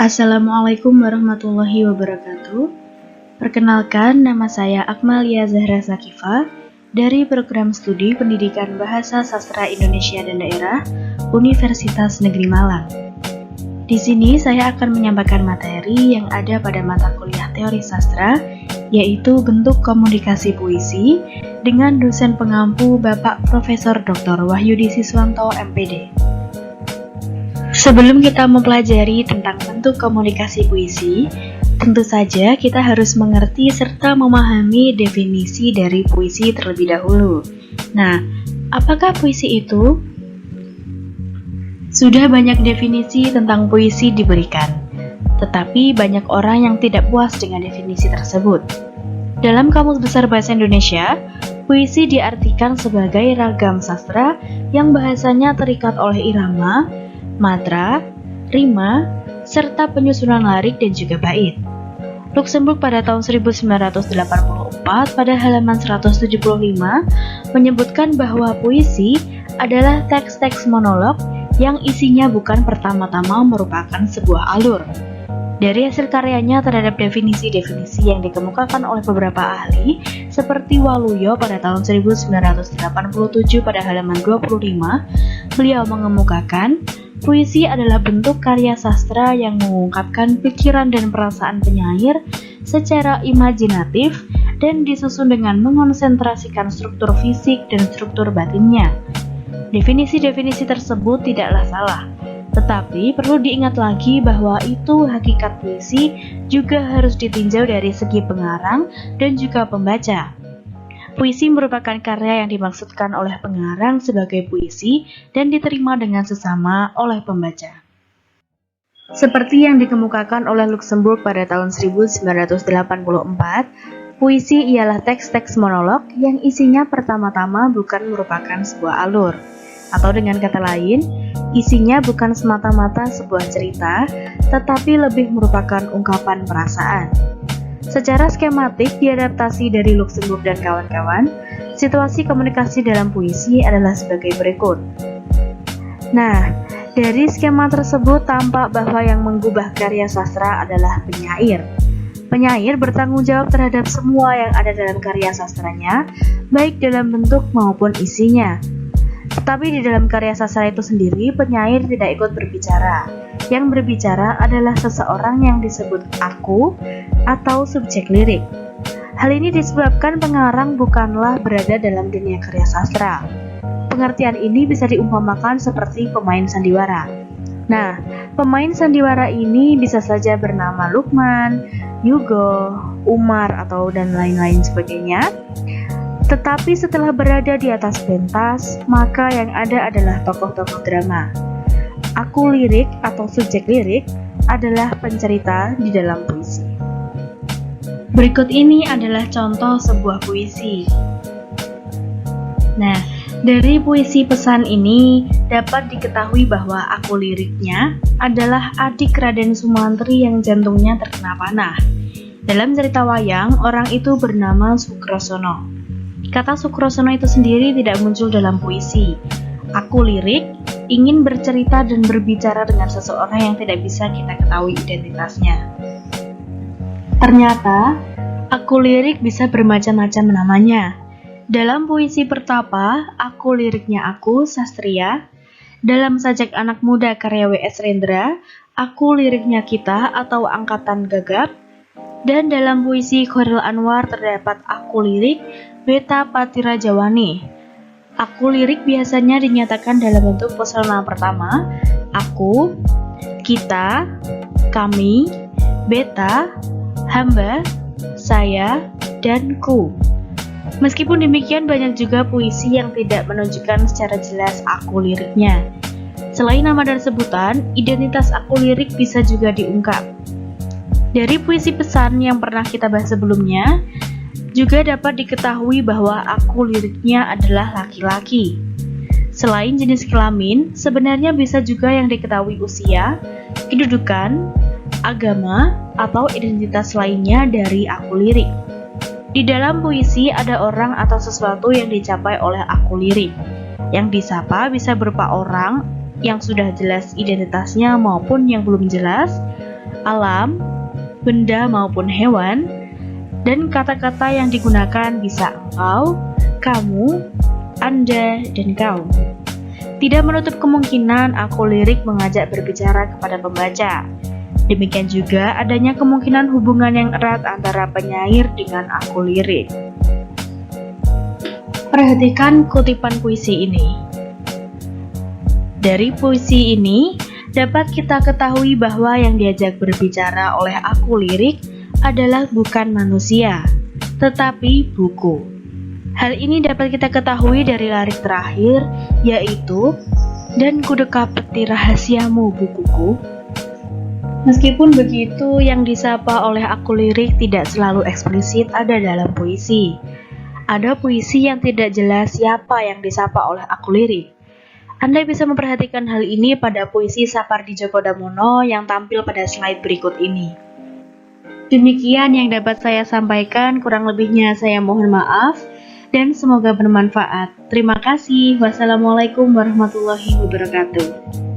Assalamualaikum warahmatullahi wabarakatuh. Perkenalkan, nama saya Akmalia Zahra Sakifa dari Program Studi Pendidikan Bahasa Sastra Indonesia dan Daerah Universitas Negeri Malang. Di sini saya akan menyampaikan materi yang ada pada mata kuliah Teori Sastra, yaitu bentuk komunikasi puisi dengan dosen pengampu Bapak Profesor Dr. Wahyudi Siswanto, MPD. Sebelum kita mempelajari tentang bentuk komunikasi puisi, tentu saja kita harus mengerti serta memahami definisi dari puisi terlebih dahulu. Nah, apakah puisi itu? Sudah banyak definisi tentang puisi diberikan, tetapi banyak orang yang tidak puas dengan definisi tersebut. Dalam Kamus Besar Bahasa Indonesia, puisi diartikan sebagai ragam sastra yang bahasanya terikat oleh irama, matra, rima, serta penyusunan lirik dan juga bait. Luxembourg pada tahun 1984 pada halaman 175 menyebutkan bahwa puisi adalah teks-teks monolog yang isinya bukan pertama-tama merupakan sebuah alur. Dari hasil karyanya terhadap definisi-definisi yang dikemukakan oleh beberapa ahli, seperti Waluyo pada tahun 1987 pada halaman 25, beliau mengemukakan puisi adalah bentuk karya sastra yang mengungkapkan pikiran dan perasaan penyair secara imajinatif dan disusun dengan mengonsentrasikan struktur fisik dan struktur batinnya. Definisi-definisi tersebut tidaklah salah, tetapi perlu diingat lagi bahwa itu hakikat puisi juga harus ditinjau dari segi pengarang dan juga pembaca. Puisi merupakan karya yang dimaksudkan oleh pengarang sebagai puisi dan diterima dengan sesama oleh pembaca. Seperti yang dikemukakan oleh Luxembourg pada tahun 1984, puisi ialah teks-teks monolog yang isinya pertama-tama bukan merupakan sebuah alur. Atau dengan kata lain, isinya bukan semata-mata sebuah cerita, tetapi lebih merupakan ungkapan perasaan. Secara skematik diadaptasi dari Luxembourg dan kawan-kawan, situasi komunikasi dalam puisi adalah sebagai berikut. Nah, dari skema tersebut tampak bahwa yang menggubah karya sastra adalah penyair. Penyair bertanggung jawab terhadap semua yang ada dalam karya sastranya, baik dalam bentuk maupun isinya. Tetapi di dalam karya sastra itu sendiri, penyair tidak ikut berbicara. Yang berbicara adalah seseorang yang disebut aku atau subjek lirik. Hal ini disebabkan pengarang bukanlah berada dalam dunia karya sastra. Pengertian ini bisa diumpamakan seperti pemain sandiwara. Nah, pemain sandiwara ini bisa saja bernama Lukman, Yugo, Umar, atau dan lain-lain sebagainya. Tetapi setelah berada di atas pentas, maka yang ada adalah tokoh-tokoh drama. Aku lirik atau subjek lirik adalah pencerita di dalam puisi. Berikut ini adalah contoh sebuah puisi. Nah, dari puisi pesan ini dapat diketahui bahwa aku liriknya adalah adik Raden Sumantri yang jantungnya terkena panah. Dalam cerita wayang, orang itu bernama Sukrosono. Kata Sukrosono itu sendiri tidak muncul dalam puisi. Aku lirik ingin bercerita dan berbicara dengan seseorang yang tidak bisa kita ketahui identitasnya. Ternyata, aku lirik bisa bermacam-macam namanya. Dalam puisi Pertapa, aku liriknya aku, Sastria. Dalam Sajak Anak Muda karya W.S. Rendra, aku liriknya kita atau Angkatan Gagap. Dan dalam puisi Khairil Anwar terdapat aku lirik Beta Patira Jawani. Aku lirik biasanya dinyatakan dalam bentuk personal pertama, aku, kita, kami, beta, hamba, saya, dan ku. Meskipun demikian, banyak juga puisi yang tidak menunjukkan secara jelas aku liriknya. Selain nama dan sebutan, identitas aku lirik bisa juga diungkap. Dari puisi pesan yang pernah kita bahas sebelumnya, juga dapat diketahui bahwa aku liriknya adalah laki-laki. Selain jenis kelamin, sebenarnya bisa juga yang diketahui usia, kedudukan, agama, atau identitas lainnya dari aku lirik. Di dalam puisi ada orang atau sesuatu yang dicapai oleh aku lirik. Yang disapa bisa berupa orang yang sudah jelas identitasnya maupun yang belum jelas, alam, benda maupun hewan, dan kata-kata yang digunakan bisa engkau, kamu, anda, dan kau. Tidak menutup kemungkinan aku lirik mengajak berbicara kepada pembaca. Demikian juga adanya kemungkinan hubungan yang erat antara penyair dengan aku lirik. Perhatikan kutipan puisi ini. Dari puisi ini, dapat kita ketahui bahwa yang diajak berbicara oleh aku lirik adalah bukan manusia, tetapi buku. Hal ini dapat kita ketahui dari lirik terakhir, yaitu "Dan kudekap peti rahasiamu bukuku". Meskipun begitu, yang disapa oleh aku lirik tidak selalu eksplisit ada dalam puisi. Ada puisi yang tidak jelas siapa yang disapa oleh aku lirik. Anda bisa memperhatikan hal ini pada puisi Sapardi Djoko Damono yang tampil pada slide berikut ini. Demikian yang dapat saya sampaikan, kurang lebihnya saya mohon maaf dan semoga bermanfaat. Terima kasih. Wassalamualaikum warahmatullahi wabarakatuh.